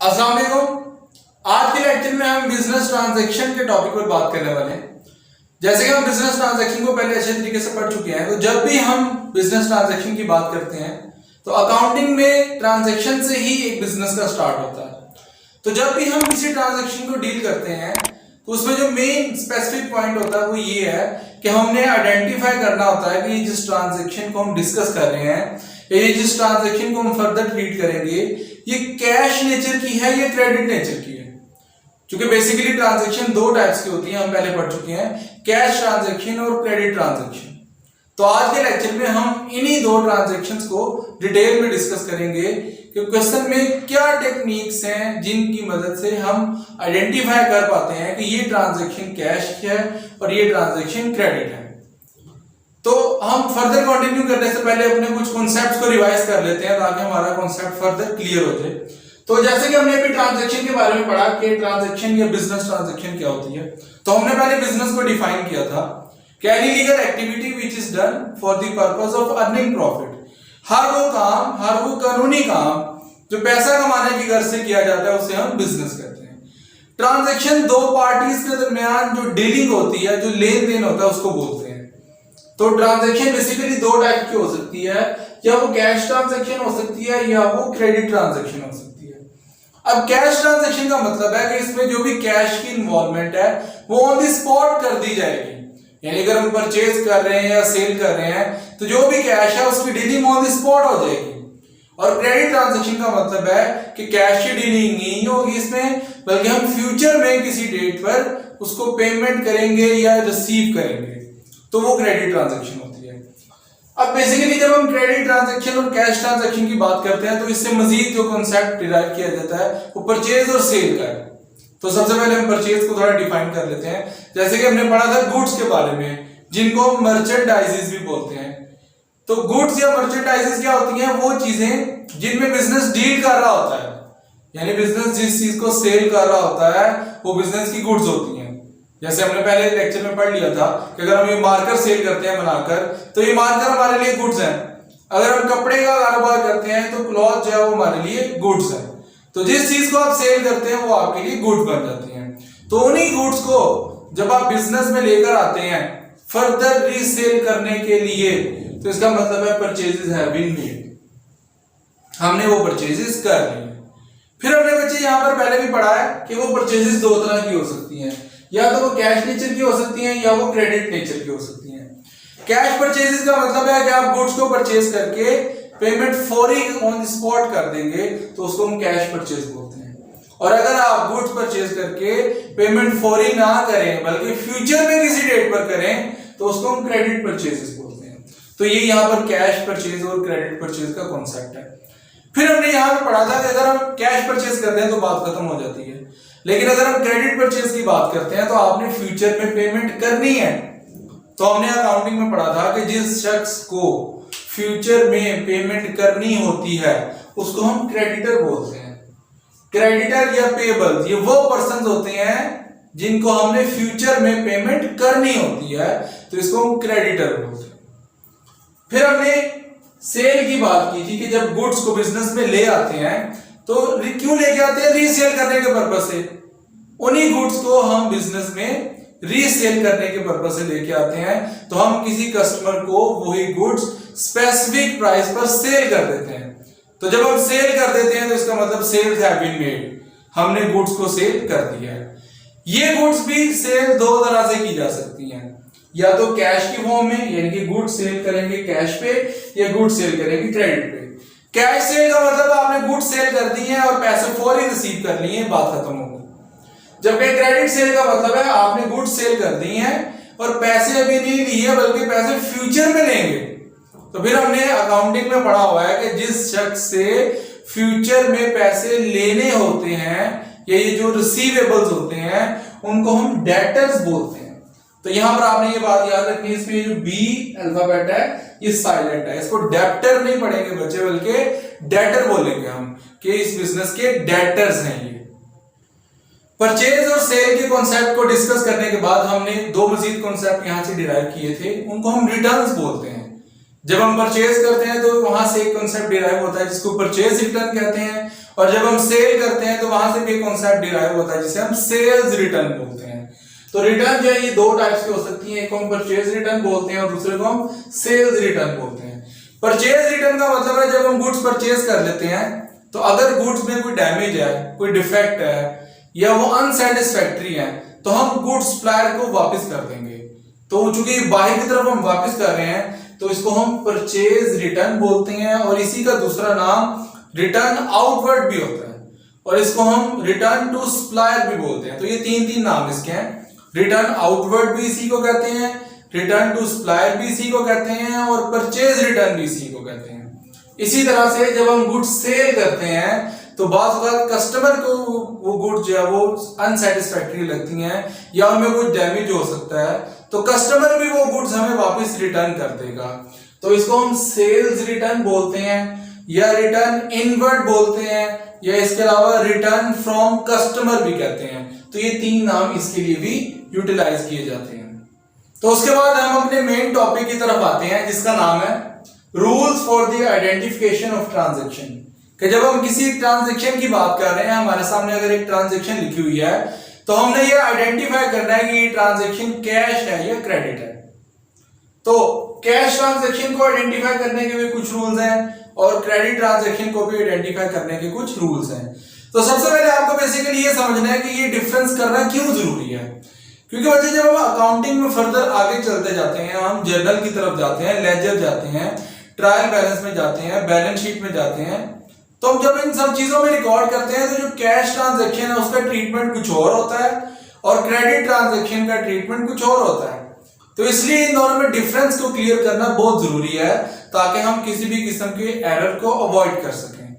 अस्सलाम वालेकुम। आज के लेक्चर में हम बिजनेस ट्रांजैक्शन के टॉपिक पर बात करने वाले हैं। जैसे कि हम बिजनेस ट्रांजैक्शन को पहले अच्छे तरीके से पढ़ चुके हैं, तो जब भी हम बिजनेस ट्रांजैक्शन की बात करते हैं तो अकाउंटिंग में ट्रांजैक्शन से ही एक बिजनेस का स्टार्ट होता है। तो जब भी हम किसी ट्रांजैक्शन को डील करते हैं तो उसमें जो मेन स्पेसिफिक पॉइंट होता है वो ये है कि हमने आइडेंटिफाई करना होता है कि जिस ट्रांजैक्शन को हम डिस्कस कर रहे हैं, ये जिस ट्रांजैक्शन को हम फर्दर ट्रीट करेंगे, ये कैश नेचर की है या क्रेडिट नेचर की है। क्योंकि बेसिकली ट्रांजैक्शन दो टाइप्स की होती हैं, हम पहले पढ़ चुके हैं, कैश ट्रांजैक्शन और क्रेडिट ट्रांजैक्शन। तो आज के लेक्चर में हम इन्हीं दो ट्रांजैक्शंस को डिटेल में डिस्कस करेंगे कि क्वेश्चन में क्या टेक्निक्स हैं जिनकी मदद से हम आइडेंटिफाई कर पाते हैं कि ये ट्रांजैक्शन कैश है और ये ट्रांजैक्शन क्रेडिट है। तो हम फर्दर कंटिन्यू करने से पहले अपने कुछ कॉन्सेप्ट्स को रिवाइज कर लेते हैं ताकि हमारा कॉन्सेप्ट फर्दर क्लियर हो जाए। तो जैसे कि हमने अभी ट्रांजैक्शन के बारे में पढ़ा कि ट्रांजैक्शन या बिजनेस ट्रांजैक्शन क्या होती है, तो हमने पहले बिजनेस को डिफाइन किया था कि any legal activity which is done for the purpose of earning profit. हर वो कानूनी काम जो पैसा कमाने की गर्ज से किया जाता है उसे हम बिजनेस कहते हैं। ट्रांजैक्शन दो पार्टीज के दरमियान जो डीलिंग होती है, जो लेन देन होता है, उसको बोलते हैं। तो ट्रांजैक्शन बेसिकली दो टाइप की हो सकती है, या वो कैश ट्रांजैक्शन हो सकती है या वो क्रेडिट ट्रांजैक्शन हो सकती है। अब कैश ट्रांजैक्शन का मतलब है कि इसमें जो भी कैश की इन्वॉल्वमेंट है वो ऑन द स्पॉट कर दी जाएगी। यानी अगर हम परचेज कर रहे हैं या सेल कर रहे हैं तो जो भी कैश है उसकी डीलिंग ऑन द स्पॉट हो जाएगी। और क्रेडिट ट्रांजैक्शन का मतलब है कि कैश की डीलिंग नहीं होगी इसमें, बल्कि हम फ्यूचर में किसी डेट पर उसको पेमेंट करेंगे या रिसीव करेंगे, तो वो क्रेडिट ट्रांजैक्शन होती है। अब बेसिकली जब हम क्रेडिट ट्रांजैक्शन और कैश ट्रांजैक्शन की बात करते हैं तो इससे मजीद जो कॉन्सेप्ट डिराइव किया जाता है वो परचेज और सेल का है। तो सबसे पहले हम परचेज को थोड़ा डिफाइन कर लेते हैं। जैसे कि हमने पढ़ा था गुड्स के बारे में, जिनको हम मर्चेंडाइजेस भी बोलते हैं। तो गुड्स या मर्चेंडाइजेस क्या होती हैं? वो चीजें जिनमें बिजनेस डील कर रहा होता है, यानी बिजनेस जिस चीज को सेल कर रहा होता है वो बिजनेस की गुड्स होती हैं। जैसे हमने पहले लेक्चर में पढ़ लिया था कि अगर हम ये मार्कर सेल करते हैं बनाकर, तो ये मार्कर हमारे लिए गुड्स हैं। अगर हम कपड़े का कारोबार करते हैं तो क्लॉथ जो है वो हमारे लिए गुड्स है। तो जिस चीज को आप सेल करते हैं वो आपके लिए गुड्स बन जाती हैं। तो उन्हीं गुड्स को जब आप बिजनेस में लेकर आते हैं फर्दर रीसेल करने के लिए, तो इसका मतलब है परचेजेस हैव बीन मेड, हमने वो परचेजेस कर लिए। फिर हमने बच्चे यहां पर पहले भी पढ़ा है कि वो परचेजेस दो तरह की हो सकती हैं, या तो वो कैश नेचर की हो सकती हैं या वो क्रेडिट नेचर की हो सकती हैं। कैश परचेजेस का मतलब है कि आप गुड्स को परचेज करके पेमेंट फौरी ऑन द स्पॉट कर देंगे तो उसको हम कैश परचेज बोलते हैं। और अगर आप गुड्स परचेज करके पेमेंट फौरी ना करें बल्कि फ्यूचर में किसी डेट पर करें तो उसको हम क्रेडिट परचेजेस बोलते हैं। तो ये यहाँ पर कैश परचेज और क्रेडिट परचेज का कॉन्सेप्ट है। फिर हमने यहाँ पर पढ़ा था कि अगर हम कैश परचेज करते हैं तो बात खत्म हो जाती है, लेकिन अगर हम क्रेडिट परचेज की बात करते हैं तो आपने फ्यूचर में पेमेंट करनी है। तो हमने अकाउंटिंग में पढ़ा था कि जिस शख्स को फ्यूचर में पेमेंट करनी होती है उसको हम क्रेडिटर बोलते हैं। क्रेडिटर या पेबल ये वो पर्सन होते हैं जिनको हमने फ्यूचर में पेमेंट करनी होती है, तो इसको हम क्रेडिटर बोलते हैं। फिर हमने सेल की बात की थी कि जब गुड्स को बिजनेस में ले आते हैं तो क्यों लेके आते हैं? रीसेल करने के पर्पस से। उन्हीं गुड्स को हम बिजनेस में रीसेल करने के पर्पस से लेके आते हैं। तो हम किसी कस्टमर को वही गुड्स स्पेसिफिक प्राइस पर सेल कर देते हैं। तो जब हम सेल कर देते हैं तो इसका मतलब सेल्स हैव बीन मेड, हमने गुड्स को सेल कर दिया है। ये गुड्स भी सेल दो तरह से की जा सकती हैं, या तो कैश की फॉर्म में, यानी कि गुड्स सेल करेंगे कैश पे, या गुड्स सेल करेंगे क्रेडिट पे। कैश सेल का मतलब आपने गुड्स सेल कर दी है और पैसे फौरी रिसीव कर लिए, बात खत्म हो गई। जबकि क्रेडिट सेल का मतलब है आपने गुड्स सेल कर दी हैं और पैसे अभी नहीं लिए बल्कि पैसे फ्यूचर में लेंगे। तो फिर हमने अकाउंटिंग में पढ़ा हुआ है कि जिस शख्स से फ्यूचर में पैसे लेने होते हैं या ये जो रिसीवेबल्स होते हैं उनको हम डेटर्स बोलते हैं। तो यहां पर आपने ये बात याद रखनी है, इसमें जो बी अल्फाबेट है ये साइलेंट है, इसको डेप्टर नहीं पढ़ेंगे बच्चे बल्कि डेटर बोलेंगे हम कि इस बिजनेस के डेटर्स हैं ये। परचेज और सेल के कॉन्सेप्ट को डिस्कस करने के बाद हमने दो मजीद कॉन्सेप्ट यहां से डिराइव किए थे, उनको हम रिटर्न्स बोलते हैं। जब हम परचेज करते हैं तो वहां से एक कॉन्सेप्ट डिराइव होता है जिसको परचेज रिटर्न कहते हैं, और जब हम सेल करते हैं तो वहां से भी कॉन्सेप्ट डिराइव होता है जिसे हम सेल्स रिटर्न बोलते हैं। तो रिटर्न जो है ये दो टाइप्स की हो सकती है, एक को हम परचेज रिटर्न बोलते हैं और दूसरे को हम सेल्स रिटर्न बोलते हैं। परचेज रिटर्न का मतलब है जब हम गुड्स परचेज कर लेते हैं तो अगर गुड्स में कोई डैमेज है, कोई डिफेक्ट है या वो अनसेटिस्फैक्ट्री है तो हम गुड्स सप्लायर को वापस कर देंगे। तो चूंकि बाहर की तरफ हम वापस कर रहे हैं तो इसको हम परचेज रिटर्न बोलते हैं और इसी का दूसरा नाम रिटर्न आउटवर्ड भी होता है और इसको हम रिटर्न टू सप्लायर भी बोलते हैं। तो ये तीन नाम इसके हैं, रिटर्न आउटवर्ड भी इसी को कहते हैं, रिटर्न टू सप्लायर भी इसी को कहते हैं और परचेज रिटर्न भी इसी को कहते हैं। इसी तरह से जब हम गुड्स सेल करते हैं तो बाज़ वक़्त कस्टमर को वो गुड्स जो है वो अनसेटिस्फैक्ट्री लगती हैं या उनमें कुछ डैमेज हो सकता है तो कस्टमर भी वो गुड्स हमें वापस रिटर्न कर देगा। तो इसको हम सेल्स रिटर्न बोलते हैं या रिटर्न इनवर्ड बोलते हैं या इसके अलावा रिटर्न फ्रॉम कस्टमर भी कहते हैं। तो ये तीन नाम इसके लिए भी यूटिलाइज किए जाते हैं। तो उसके बाद हम अपने मेन टॉपिक की तरफ आते हैं जिसका नाम है rules for the identification of transaction. कि जब हम किसी ट्रांजैक्शन की बात कर रहे हैं, हमारे सामने अगर एक ट्रांजैक्शन लिखी हुई है तो हमने ये आइडेंटिफाई करना है कि ये ट्रांजैक्शन कैश है या क्रेडिट है। तो कैश ट्रांजैक्शन को आइडेंटिफाई करने के भी कुछ रूल्स हैं और क्रेडिट ट्रांजैक्शन को भी आइडेंटिफाई करने के कुछ रूल्स हैं। तो सबसे पहले आपको बेसिकली ये समझना है कि ये डिफरेंस करना क्यों जरूरी है, क्योंकि बच्चे जब हम अकाउंटिंग में फर्दर आगे चलते जाते हैं, हम जर्नल की तरफ जाते हैं, लेजर जाते हैं, ट्रायल बैलेंस में जाते हैं, बैलेंस शीट में जाते हैं, तो हम जब इन सब चीजों में रिकॉर्ड करते हैं तो जो कैश ट्रांजैक्शन है उसका ट्रीटमेंट कुछ और होता है और क्रेडिट ट्रांजैक्शन का ट्रीटमेंट कुछ और होता है। तो इसलिए इन दोनों में डिफरेंस को क्लियर करना बहुत जरूरी है ताकि हम किसी भी किस्म के एरर को अवॉइड कर सकें।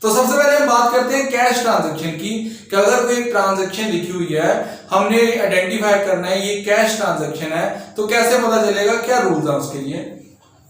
तो सबसे पहले हम बात करते हैं कैश ट्रांजैक्शन की कि अगर कोई ट्रांजैक्शन लिखी हुई है, हमने आइडेंटिफाई करना है ये कैश ट्रांजैक्शन है, तो कैसे पता चलेगा, क्या रूल्स है उसके लिए।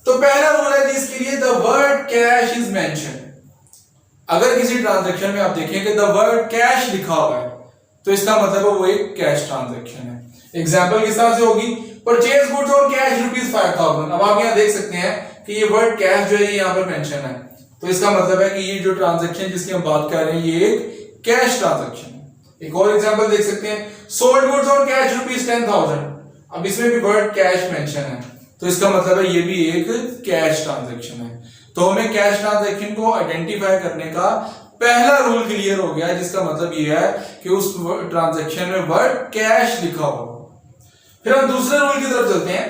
तो पहला रूल है जिसके लिए the word cash is mention. अगर किसी ट्रांजैक्शन में आप देखें कि द वर्ड कैश लिखा हुआ है तो इसका मतलब है वो एक कैश ट्रांजैक्शन है। एग्जांपल किस तरह से होगी, परचेज गुड्स ऑन कैश ₹5000। अब आप यहां देख सकते हैं कि ये वर्ड कैश जो है ये यहां पर मेंशन है, तो इसका मतलब है कि ये जो ट्रांजैक्शन जिसकी हम बात कर रहे हैं ये एक कैश ट्रांजैक्शन है। एक और एग्जांपल देख सकते हैं, सोल्ड गुड्स ऑन कैश ₹10,000। अब इसमें भी वर्ड कैश मेंशन है, तो इसका मतलब है ये भी एक कैश ट्रांजैक्शन है। तो हमें कैश ट्रांजैक्शन को आइडेंटिफाई करने का पहला रूल क्लियर हो गया, जिसका मतलब ये है कि उस ट्रांजैक्शन में वर्ड कैश लिखा हो। फिर हम दूसरे रूल की तरफ चलते हैं,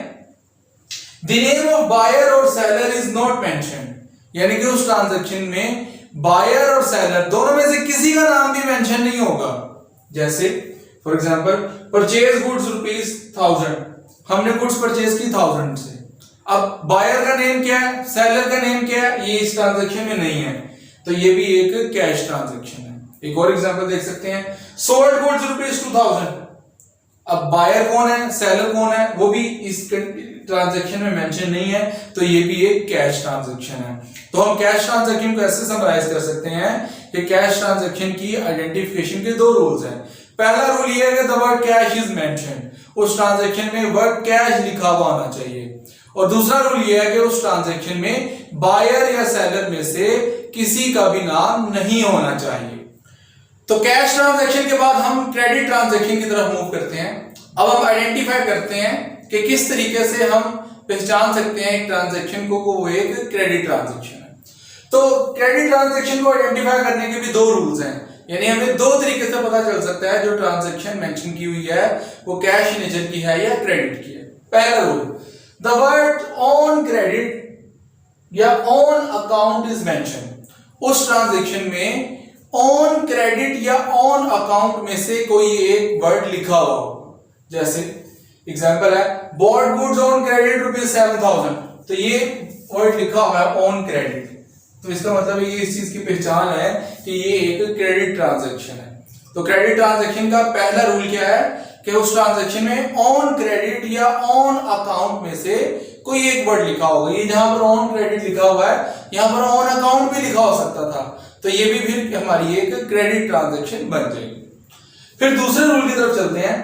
द नेम ऑफ बायर और सेलर इज नॉट मेंशन्ड। यानी कि उस ट्रांजैक्शन में बायर और सेलर दोनों में से किसी का नाम भी मेंशन नहीं होगा। जैसे फॉर एग्जांपल परचेज गुड्स ₹1000, हमने गुड्स परचेज की 1000 से। अब बायर का नेम क्या है, सेलर का नेम क्या है, ये इस ट्रांजैक्शन में नहीं है, तो ये भी एक कैश ट्रांजैक्शन है। एक और एग्जांपल देख सकते हैं, सोल्ड गुड्स ₹2000। अब बायर कौन है, सेलर कौन है, वो भी इस ट्रांजैक्शन में मेंशन नहीं है, तो ये भी एक कैश ट्रांजैक्शन है। तो हम कैश ट्रांजैक्शन को ऐसे समराइज कर सकते हैं कि कैश ट्रांजैक्शन की आइडेंटिफिकेशन के दो रूल्स हैं। पहला रूल ये है कि the word cash is mentioned, उस ट्रांजैक्शन में वर्ड कैश लिखा हुआ होना चाहिए। और दूसरा रूल ये है कि उस ट्रांजैक्शन में बायर या सेलर में से किसी का भी नाम नहीं होना चाहिए। तो कैश ट्रांजैक्शन के बाद हम क्रेडिट ट्रांजैक्शन की तरफ मूव करते हैं। अब हम आइडेंटिफाई करते हैं कि किस तरीके से हम पहचान सकते हैं एक ट्रांजैक्शन को वो एक क्रेडिट ट्रांजैक्शन है। तो क्रेडिट ट्रांजैक्शन को आइडेंटिफाई करने के भी दो रूल्स हैं, यानी हमें दो तरीके से पता चल सकता है जो ट्रांजैक्शन मेंशन की हुई है वो कैश नेचर की है या क्रेडिट की है। पहला rule, the word on credit या ऑन अकाउंट इज मेंशन। उस ट्रांजैक्शन में ऑन क्रेडिट या ऑन अकाउंट में से कोई एक वर्ड लिखा हुआ हो। जैसे एग्जांपल है, बॉट गुड्स ऑन क्रेडिट ₹7000, तो ये वर्ड लिखा हुआ है ऑन क्रेडिट, तो इसका मतलब ये इस चीज की पहचान है कि ये एक क्रेडिट ट्रांजैक्शन है। तो क्रेडिट ट्रांजैक्शन का पहला रूल क्या है कि उस ट्रांजैक्शन में ऑन क्रेडिट या ऑन अकाउंट में से कोई एक वर्ड लिखा होगा। ये जहां पर ऑन क्रेडिट लिखा हुआ है, यहां पर ऑन अकाउंट भी लिखा हो सकता था, तो ये भी फिर हमारी एक क्रेडिट ट्रांजैक्शन बन जाएगी। फिर दूसरे रूल की तरफ चलते हैं,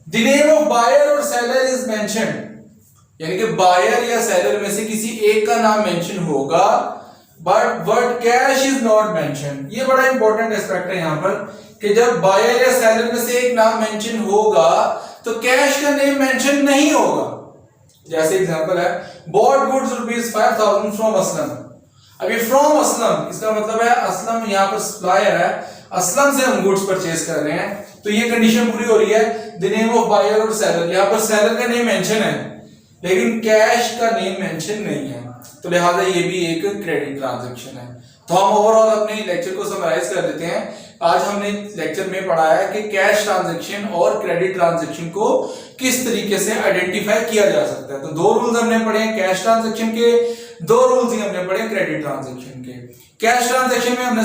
द नेम ऑफ बायर और सेलर इज मेंशन्ड, यानी कि बायर या सेलर में से किसी एक का नाम मेंशन होगा but word cash is not mention. ये बड़ा इंपॉर्टेंट एस्पेक्ट है यहाँ पर कि जब बायर या सेलर में से एक नाम मेंशन होगा तो कैश का नेम मेंशन नहीं होगा। जैसे एग्जांपल है बॉट गुड्स ₹5,000 फ्रॉम असलम। अभी फ्रॉम असलम इसका मतलब है असलम यहाँ पर सप्लायर है, असलम से हम गुड्स परचेज कर रहे हैं, तो ये कंडीशन पूरी हो रही है। द नेम ऑफ बायर और सेलर, यहाँ पर सेलर का नेम मेंशन है लेकिन कैश का नेम मेंशन नहीं है, तो लिहाजा ये भी एक क्रेडिट ट्रांजैक्शन है। तो हम ओवरऑल अपने लेक्चर को समराइज कर देते हैं। आज हमने लेक्चर में पढ़ा है कि कैश ट्रांजैक्शन और क्रेडिट ट्रांजैक्शन को किस तरीके से आइडेंटिफाई किया जा सकता है। तो दो रूल्स हमने पढ़े हैं कैश ट्रांजैक्शन के, दो रूल्स ही हमने पढ़े क्रेडिट ट्रांजैक्शन के। कैश ट्रांजैक्शन में हमने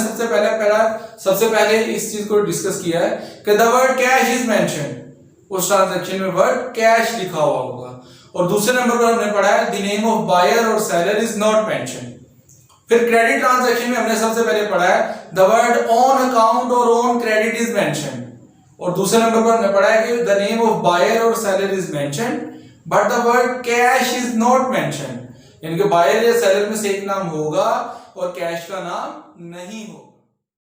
सबसे पहले इस चीज को डिस्कस किया है कि the word cash is mentioned, उस ट्रांजैक्शन में वर्ड कैश लिखा हुआ होगा। और दूसरे नंबर पर हमने पढ़ा है द नेम ऑफ बायर और सेलर इज नॉट मेंशन्ड। फिर क्रेडिट ट्रांजैक्शन में हमने सबसे पहले पढ़ा है द वर्ड ऑन अकाउंट और ऑन क्रेडिट इज मेंशन्ड, और दूसरे नंबर पर हमने पढ़ा है कि द नेम ऑफ बायर और seller is mentioned but the word cash is not mentioned, यानी कि बायर या सेलर में से एक नाम होगा और कैश का नाम नहीं होगा।